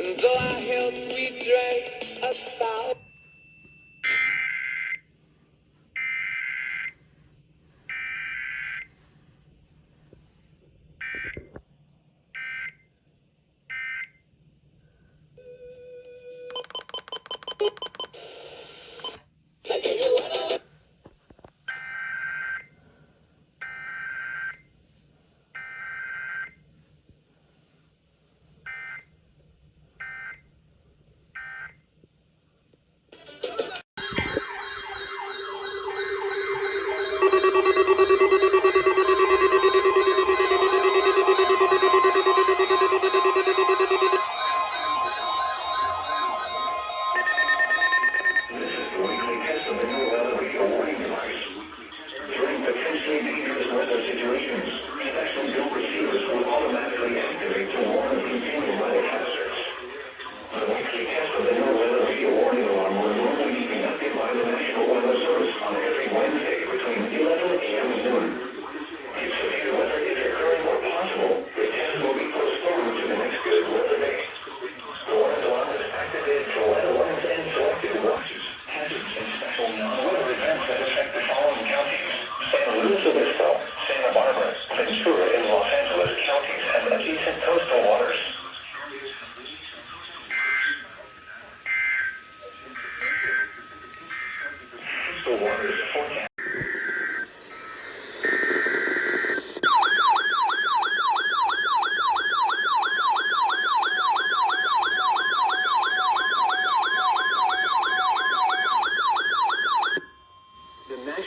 And though our health we drank about.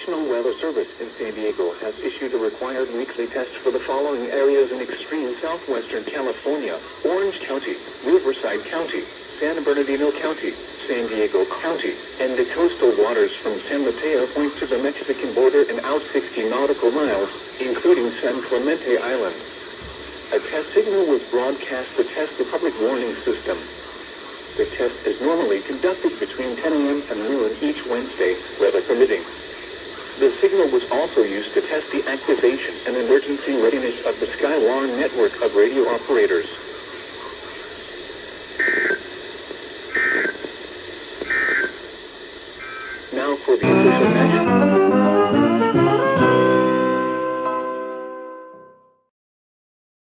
National Weather Service in San Diego has issued a required weekly test for the following areas in extreme southwestern California: Orange County, Riverside County, San Bernardino County, San Diego County, and the coastal waters from San Mateo Point to the Mexican border and out 60 nautical miles, including San Clemente Island. A test signal was broadcast to test the public warning system. The test is normally conducted between 10 a.m. and noon each Wednesday, weather permitting. The signal was also used to test the activation and emergency readiness of the Skywarn network of radio operators. Now for the official national...